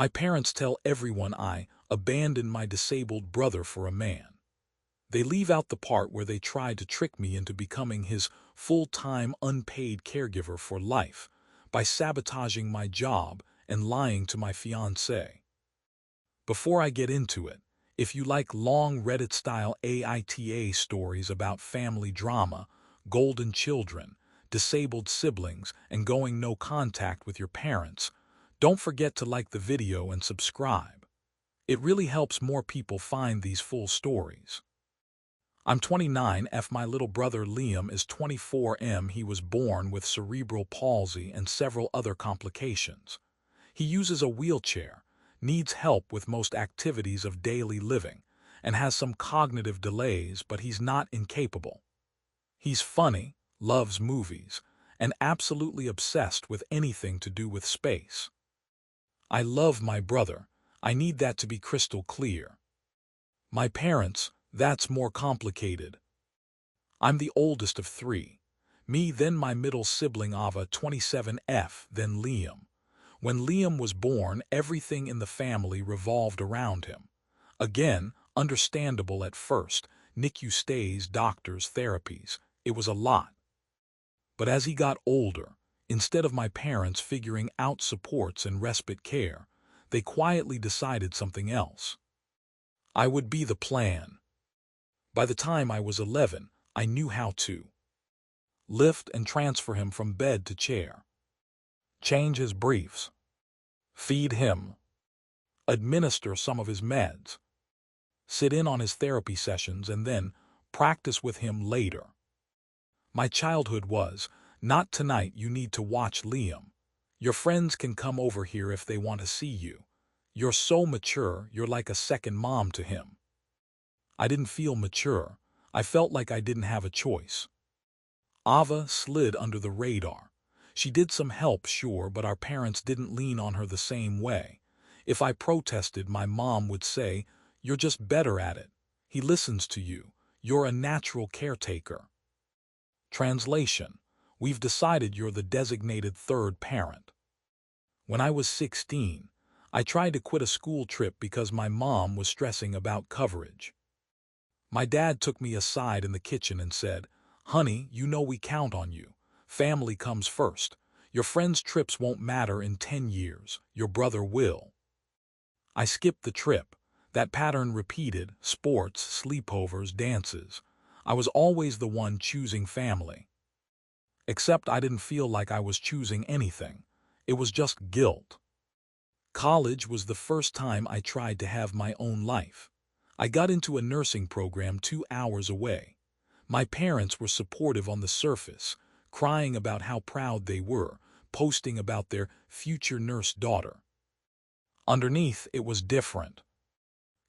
My parents tell everyone I abandoned my disabled brother for a man. They leave out the part where they tried to trick me into becoming his full-time unpaid caregiver for life by sabotaging my job and lying to my fiancé. Before I get into it, if you like long Reddit-style AITA stories about family drama, golden children, disabled siblings, and going no contact with your parents, don't forget to like the video and subscribe. It really helps more people find these full stories. I'm 29 F. My little brother Liam is 24 M. He was born with cerebral palsy and several other complications. He uses a wheelchair, needs help with most activities of daily living, and has some cognitive delays, but he's not incapable. He's funny, loves movies, and absolutely obsessed with anything to do with space. I love my brother. I need that to be crystal clear. My parents, that's more complicated. I'm the oldest of three. Me, then my middle sibling Ava, 27 F, then Liam. When Liam was born, everything in the family revolved around him. Again, understandable at first, NICU stays, doctors, therapies. It was a lot. But as he got older, instead of my parents figuring out supports and respite care, they quietly decided something else. I would be the plan. By the time I was 11, I knew how to lift and transfer him from bed to chair, change his briefs, feed him, administer some of his meds, sit in on his therapy sessions, and then practice with him later. My childhood was, not tonight, you need to watch Liam. Your friends can come over here if they want to see you. You're so mature, you're like a second mom to him. I didn't feel mature. I felt like I didn't have a choice. Ava slid under the radar. She did some help, sure, but our parents didn't lean on her the same way. If I protested, my mom would say, "You're just better at it. He listens to you. You're a natural caretaker." Translation: we've decided you're the designated third parent. When I was 16, I tried to quit a school trip because my mom was stressing about coverage. My dad took me aside in the kitchen and said, "Honey, you know we count on you. Family comes first. Your friends' trips won't matter in 10 years. Your brother will." I skipped the trip. That pattern repeated: sports, sleepovers, dances. I was always the one choosing family. Except I didn't feel like I was choosing anything. It was just guilt. College was the first time I tried to have my own life. I got into a nursing program 2 hours away. My parents were supportive on the surface, crying about how proud they were, posting about their future nurse daughter. Underneath, it was different.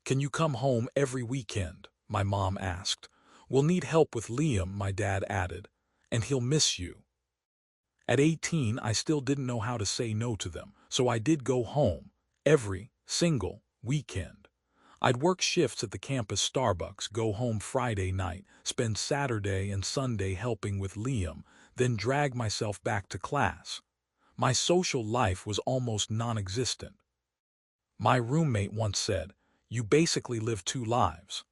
"Can you come home every weekend?" my mom asked. "We'll need help with Liam," my dad added, "and he'll miss you." At 18, I still didn't know how to say no to them, so I did go home every single weekend. I'd work shifts at the campus Starbucks, go home Friday night, spend Saturday and Sunday helping with Liam, then drag myself back to class. My social life was almost non-existent. My roommate once said, "You basically live 2 lives."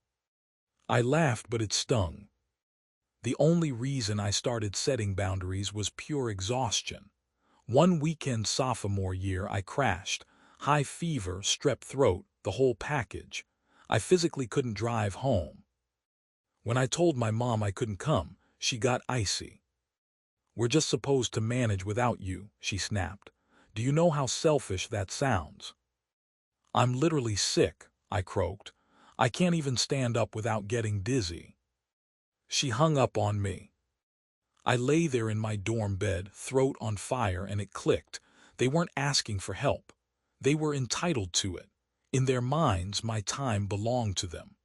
I laughed, but it stung. The only reason I started setting boundaries was pure exhaustion. One weekend sophomore year, I crashed. High fever, strep throat, the whole package. I physically couldn't drive home. When I told my mom I couldn't come, she got icy. "We're just supposed to manage without you," she snapped. "Do you know how selfish that sounds?" "I'm literally sick," I croaked. "I can't even stand up without getting dizzy." She hung up on me. I lay there in my dorm bed, throat on fire, and it clicked. They weren't asking for help. They were entitled to it. In their minds, my time belonged to them.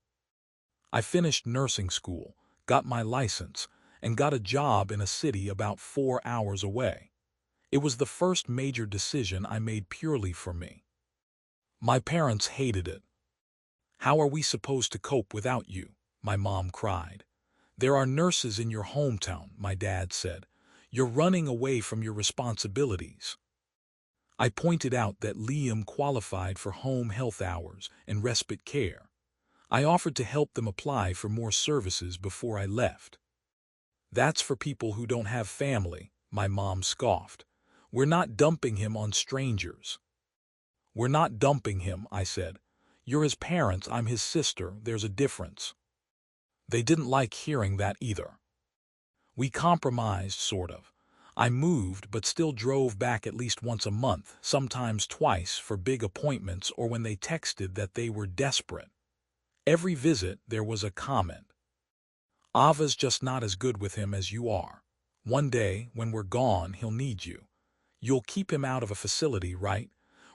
I finished nursing school, got my license, and got a job in a city about 4 hours away. It was the first major decision I made purely for me. My parents hated it. "How are we supposed to cope without you?" my mom cried. "There are nurses in your hometown," my dad said. "You're running away from your responsibilities." I pointed out that Liam qualified for home health hours and respite care. I offered to help them apply for more services before I left. That's for people who don't have family, my mom scoffed. We're not dumping him on strangers. We're not dumping him, I said. You're his parents, I'm his sister, there's a difference. They didn't like hearing that either. We compromised, sort of. I moved but still drove back at least once a month, sometimes twice for big appointments or when they texted that they were desperate. Every visit there was a comment. Ava's just not as good with him as you are. One day, when we're gone, he'll need you. You'll keep him out of a facility, right?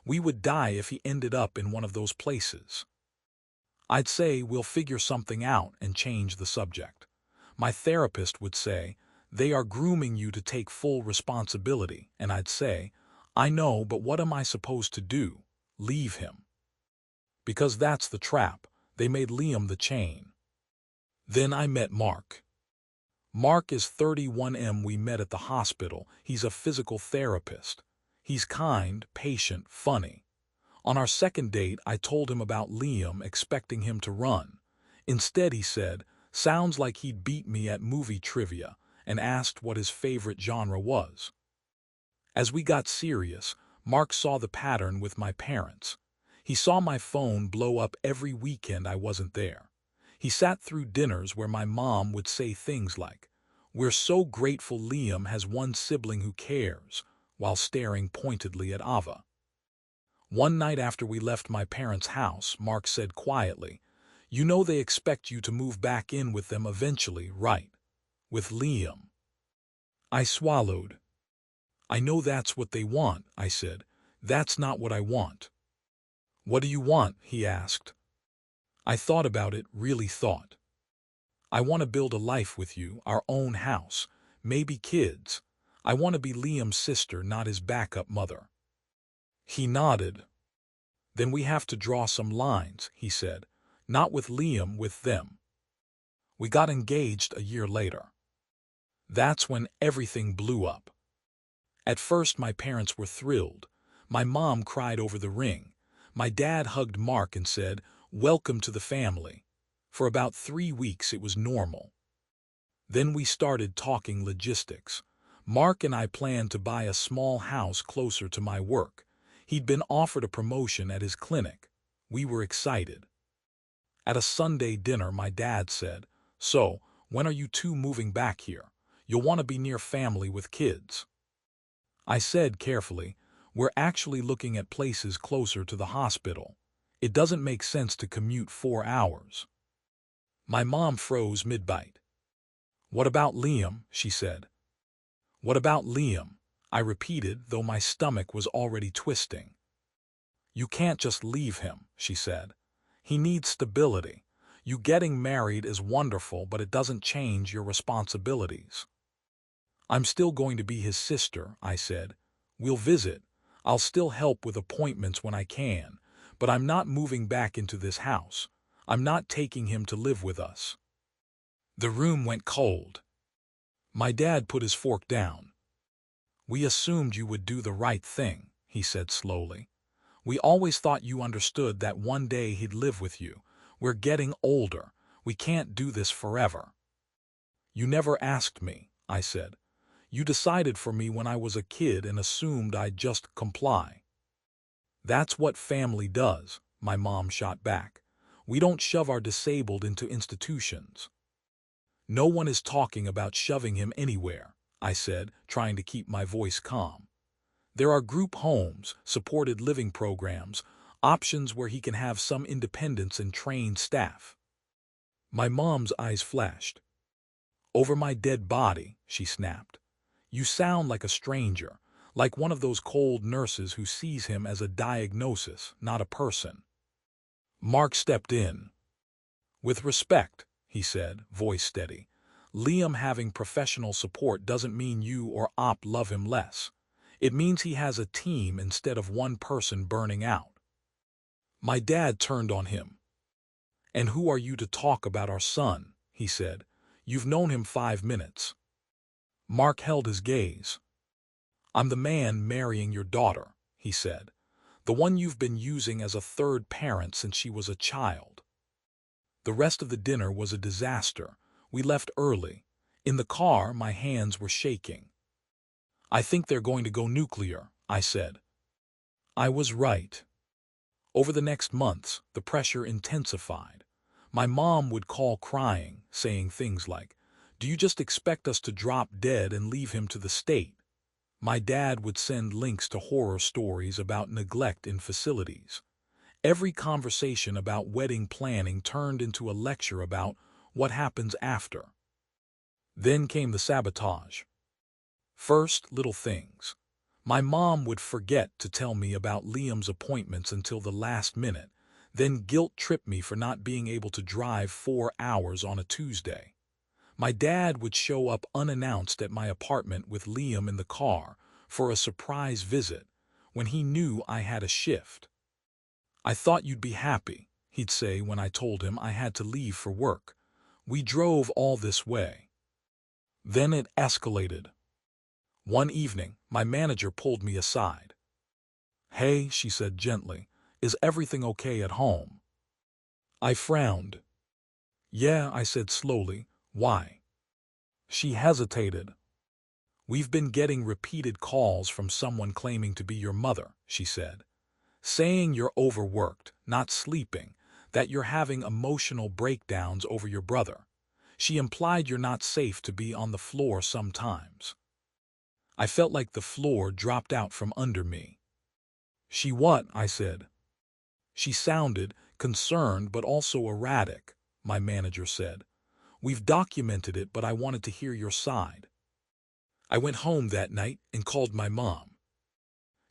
We would die if he ended up in one of those places. I'd say we'll figure something out and change the subject. My therapist would say, they are grooming you to take full responsibility, and I'd say, I know, but what am I supposed to do? Leave him. Because that's the trap. They made Liam the chain. Then I met Mark. Mark is 31M. We met at the hospital. He's a physical therapist. He's kind, patient, funny. On our second date, I told him about Liam, expecting him to run. Instead, he said, sounds like he'd beat me at movie trivia, and asked what his favorite genre was. As we got serious, Mark saw the pattern with my parents. He saw my phone blow up every weekend I wasn't there. He sat through dinners where my mom would say things like, we're so grateful Liam has one sibling who cares, while staring pointedly at Ava. One night after we left my parents' house, Mark said quietly, you know they expect you to move back in with them eventually, right? With Liam. I swallowed. I know that's what they want, I said. That's not what I want. What do you want? He asked. I thought about it, really thought. I want to build a life with you, our own house, maybe kids. I want to be Liam's sister, not his backup mother. He nodded. Then we have to draw some lines, he said. Not with Liam, with them. We got engaged a year later. That's when everything blew up. At first my parents were thrilled. My mom cried over the ring. My dad hugged Mark and said, welcome to the family. For about 3 weeks it was normal. Then we started talking logistics. Mark and I planned to buy a small house closer to my work. He'd been offered a promotion at his clinic. We were excited. At a Sunday dinner, my dad said, so, when are you two moving back here? You'll want to be near family with kids. I said carefully, we're actually looking at places closer to the hospital. It doesn't make sense to commute 4 hours. My mom froze mid-bite. What about Liam? She said. What about Liam? I repeated, though my stomach was already twisting. You can't just leave him, she said. He needs stability. You getting married is wonderful, but it doesn't change your responsibilities. I'm still going to be his sister, I said. We'll visit. I'll still help with appointments when I can, but I'm not moving back into this house. I'm not taking him to live with us. The room went cold. My dad put his fork down. We assumed you would do the right thing, he said slowly. We always thought you understood that one day he'd live with you. We're getting older. We can't do this forever. You never asked me, I said. You decided for me when I was a kid and assumed I'd just comply. That's what family does, my mom shot back. We don't shove our disabled into institutions. No one is talking about shoving him anywhere, I said, trying to keep my voice calm. There are group homes, supported living programs, options where he can have some independence and trained staff. My mom's eyes flashed. Over my dead body, she snapped. You sound like a stranger, like one of those cold nurses who sees him as a diagnosis, not a person. Mark stepped in. With respect, he said, voice steady. Liam having professional support doesn't mean you or Op love him less. It means he has a team instead of one person burning out. My dad turned on him. And who are you to talk about our son? He said. You've known him 5 minutes. Mark held his gaze. I'm the man marrying your daughter, he said. The one you've been using as a third parent since she was a child. The rest of the dinner was a disaster. We left early. In the car, my hands were shaking. I think they're going to go nuclear, I said. I was right. Over the next months, the pressure intensified. My mom would call crying, saying things like, "Do you just expect us to drop dead and leave him to the state?" My dad would send links to horror stories about neglect in facilities. Every conversation about wedding planning turned into a lecture about what happens after. Then came the sabotage. First, little things. My mom would forget to tell me about Liam's appointments until the last minute, then guilt-trip me for not being able to drive 4 hours on a Tuesday. My dad would show up unannounced at my apartment with Liam in the car for a surprise visit when he knew I had a shift. "I thought you'd be happy," he'd say when I told him I had to leave for work. "We drove all this way." Then it escalated. One evening, my manager pulled me aside. "Hey," she said gently, "is everything okay at home?" I frowned. "Yeah," I said slowly. "Why?" She hesitated. "We've been getting repeated calls from someone claiming to be your mother," she said. "Saying you're overworked, not sleeping, that you're having emotional breakdowns over your brother. She implied you're not safe to be on the floor sometimes." I felt like the floor dropped out from under me. "She what?" I said. "She sounded concerned but also erratic," my manager said. "We've documented it, but I wanted to hear your side." I went home that night and called my mom.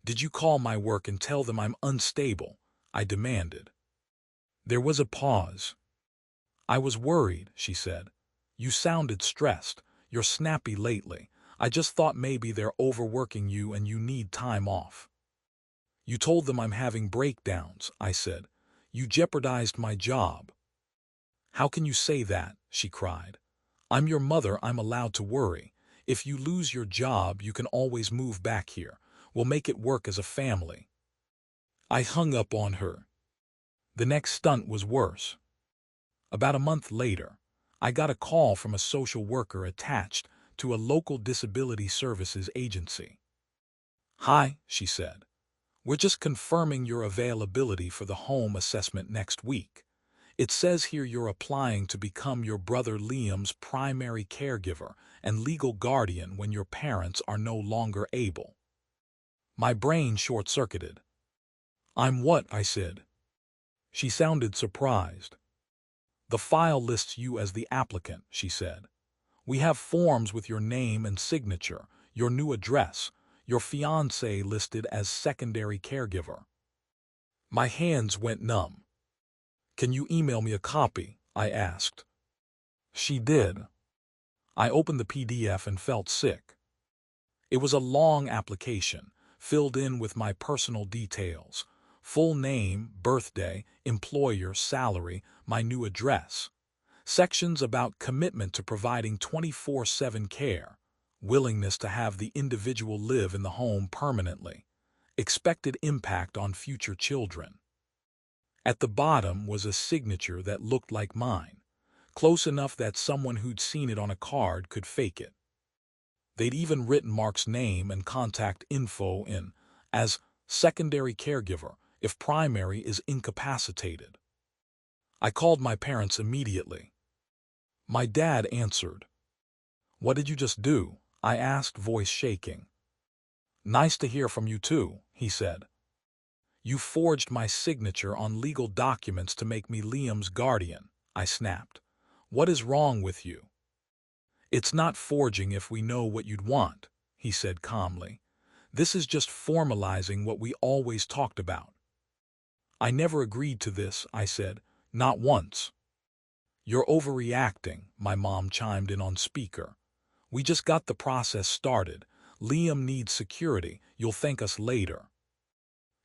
"Did you call my work and tell them I'm unstable?" I demanded. There was a pause. "I was worried," she said. "You sounded stressed. You're snappy lately. I just thought maybe they're overworking you and you need time off." "You told them I'm having breakdowns," I said. "You jeopardized my job." "How can you say that?" she cried. "I'm your mother. I'm allowed to worry. If you lose your job, you can always move back here. We'll make it work as a family." I hung up on her. The next stunt was worse. About a month later, I got a call from a social worker attached to a local disability services agency. "Hi," she said. "We're just confirming your availability for the home assessment next week. It says here you're applying to become your brother Liam's primary caregiver and legal guardian when your parents are no longer able." My brain short-circuited. "I'm what?" I said. She sounded surprised. "The file lists you as the applicant," she said. "We have forms with your name and signature, your new address, your fiancé listed as secondary caregiver." My hands went numb. "Can you email me a copy?" I asked. She did. I opened the PDF and felt sick. It was a long application, filled in with my personal details: full name, birthday, employer, salary, my new address. Sections about commitment to providing 24/7 care, willingness to have the individual live in the home permanently, expected impact on future children. At the bottom was a signature that looked like mine, close enough that someone who'd seen it on a card could fake it. They'd even written Mark's name and contact info in as secondary caregiver if primary is incapacitated. I called my parents immediately. My dad answered. "What did you just do?" I asked, voice shaking. "Nice to hear from you too," he said. "You forged my signature on legal documents to make me Liam's guardian," I snapped. "What is wrong with you?" "It's not forging if we know what you'd want," he said calmly. "This is just formalizing what we always talked about." "I never agreed to this," I said. "Not once." "You're overreacting," my mom chimed in on speaker. "We just got the process started. Liam needs security. You'll thank us later."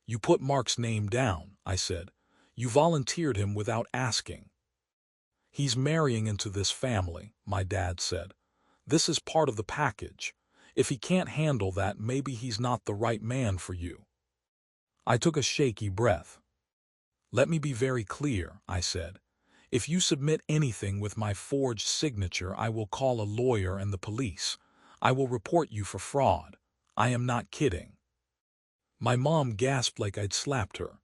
"You put Mark's name down," I said. "You volunteered him without asking." "He's marrying into this family," my dad said. "This is part of the package. If he can't handle that, maybe he's not the right man for you." I took a shaky breath. "Let me be very clear," I said. "If you submit anything with my forged signature, I will call a lawyer and the police. I will report you for fraud. I am not kidding." My mom gasped like I'd slapped her.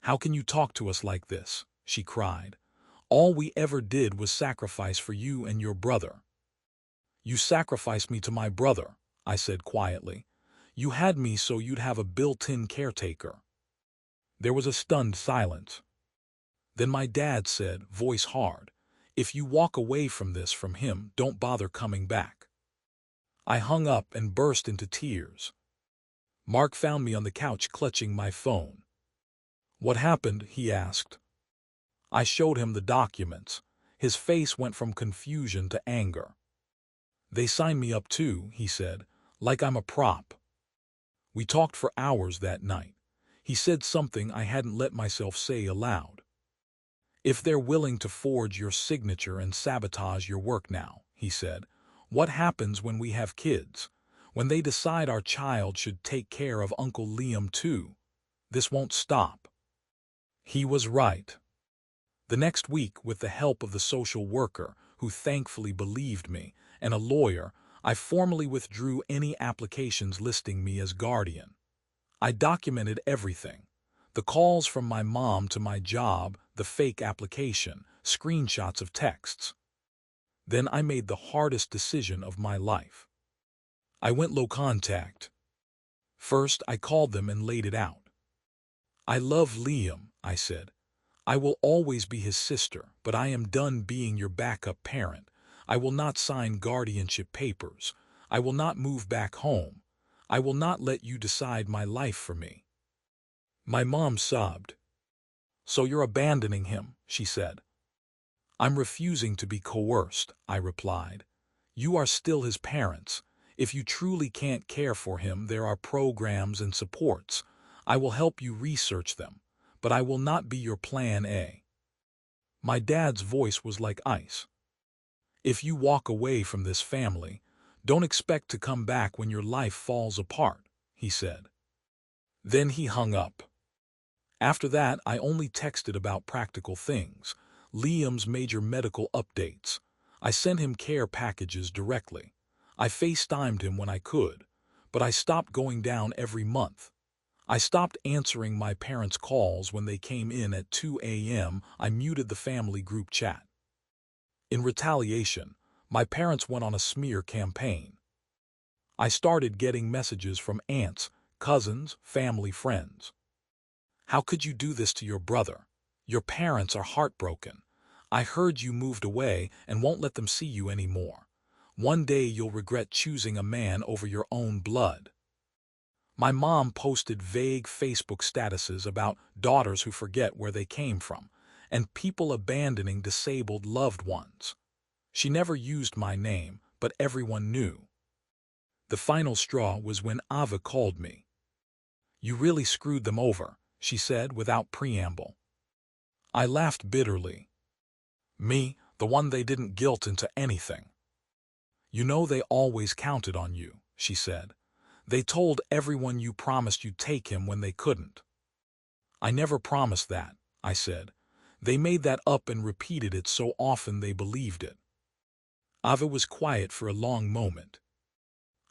"How can you talk to us like this?" she cried. "All we ever did was sacrifice for you and your brother." "You sacrificed me to my brother," I said quietly. "You had me so you'd have a built-in caretaker." There was a stunned silence. Then my dad said, voice hard, "If you walk away from him, don't bother coming back." I hung up and burst into tears. Mark found me on the couch clutching my phone. "What happened?" he asked. I showed him the documents. His face went from confusion to anger. "They signed me up too," he said, "like I'm a prop." We talked for hours that night. He said something I hadn't let myself say aloud. "If they're willing to forge your signature and sabotage your work now," he said, "what happens when we have kids? When they decide our child should take care of Uncle Liam too? This won't stop." He was right. The next week, with the help of the social worker, who thankfully believed me, and a lawyer, I formally withdrew any applications listing me as guardian. I documented everything. The calls from my mom to my job, the fake application, screenshots of texts. Then I made the hardest decision of my life. I went low contact. First, I called them and laid it out. "I love Liam," I said. "I will always be his sister, but I am done being your backup parent. I will not sign guardianship papers. I will not move back home. I will not let you decide my life for me." My mom sobbed. "So you're abandoning him," she said. "I'm refusing to be coerced," I replied. "You are still his parents. If you truly can't care for him, there are programs and supports. I will help you research them, but I will not be your plan A." My dad's voice was like ice. "If you walk away from this family, don't expect to come back when your life falls apart," he said. Then he hung up. After that, I only texted about practical things, Liam's major medical updates. I sent him care packages directly. I FaceTimed him when I could, but I stopped going down every month. I stopped answering my parents' calls when they came in at 2 a.m. I muted the family group chat. In retaliation, my parents went on a smear campaign. I started getting messages from aunts, cousins, family friends. "How could you do this to your brother? Your parents are heartbroken. I heard you moved away and won't let them see you anymore. One day you'll regret choosing a man over your own blood." My mom posted vague Facebook statuses about daughters who forget where they came from, and people abandoning disabled loved ones. She never used my name, but everyone knew. The final straw was when Ava called me. "You really screwed them over," she said without preamble. I laughed bitterly. "Me, the one they didn't guilt into anything." "You know they always counted on you," she said. "They told everyone you promised you'd take him when they couldn't." "I never promised that," I said. "They made that up and repeated it so often they believed it." Ava was quiet for a long moment.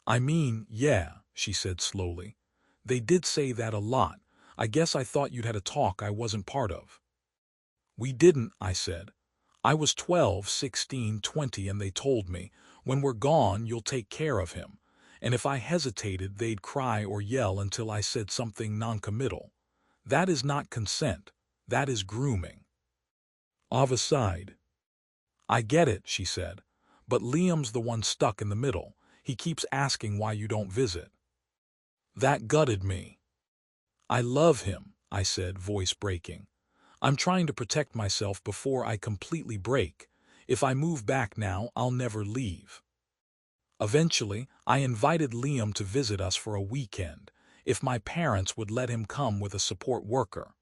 "I mean, yeah," she said slowly. "They did say that a lot. I guess I thought you'd had a talk I wasn't part of." "We didn't," I said. "I was 12, 16, 20, and they told me, 'When we're gone, you'll take care of him.' And if I hesitated, they'd cry or yell until I said something noncommittal. That is not consent. That is grooming." Ava sighed. "I get it," she said. "But Liam's the one stuck in the middle. He keeps asking why you don't visit." That gutted me. "I love him," I said, voice breaking. "I'm trying to protect myself before I completely break. If I move back now, I'll never leave." Eventually, I invited Liam to visit us for a weekend, if my parents would let him come with a support worker.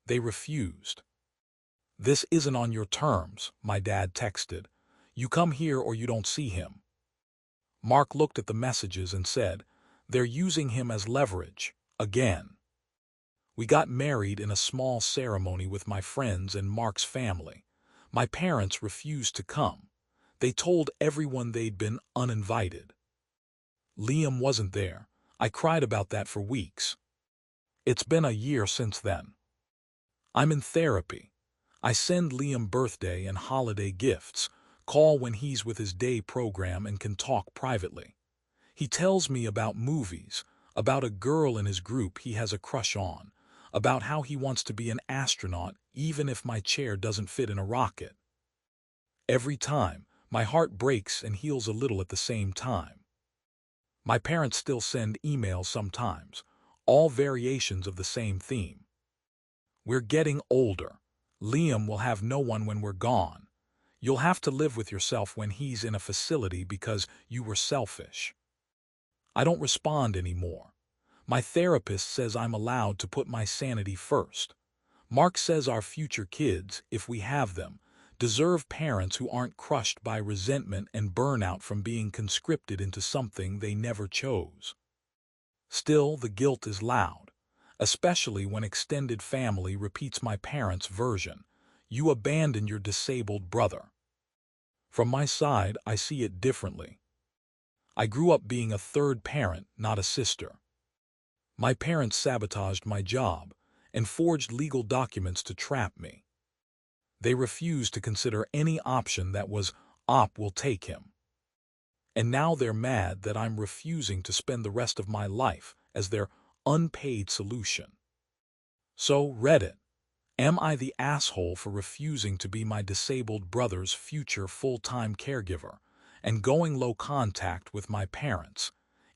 They refused. "This isn't on your terms," my dad texted. "You come here or you don't see him." Mark looked at the messages and said, "They're using him as leverage, again." We got married in a small ceremony with my friends and Mark's family. My parents refused to come. They told everyone they'd been uninvited. Liam wasn't there. I cried about that for weeks. It's been a year since then. I'm in therapy. I send Liam birthday and holiday gifts, call when he's with his day program and can talk privately. He tells me about movies, about a girl in his group he has a crush on, about how he wants to be an astronaut even if my chair doesn't fit in a rocket. Every time, my heart breaks and heals a little at the same time. My parents still send emails sometimes, all variations of the same theme. We're getting older. Liam will have no one when we're gone. You'll have to live with yourself when he's in a facility because you were selfish. I don't respond anymore. My therapist says I'm allowed to put my sanity first. Mark says our future kids, if we have them, deserve parents who aren't crushed by resentment and burnout from being conscripted into something they never chose. Still, the guilt is loud, especially when extended family repeats my parents' version. You abandoned your disabled brother. From my side, I see it differently. I grew up being a third parent, not a sister. My parents sabotaged my job and forged legal documents to trap me. They refused to consider any option that was, "Op will take him." And now they're mad that I'm refusing to spend the rest of my life as their unpaid solution. So, Reddit, am I the asshole for refusing to be my disabled brother's future full-time caregiver and going low contact with my parents,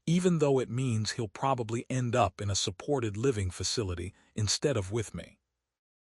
even though it means he'll probably end up in a supported living facility instead of with me?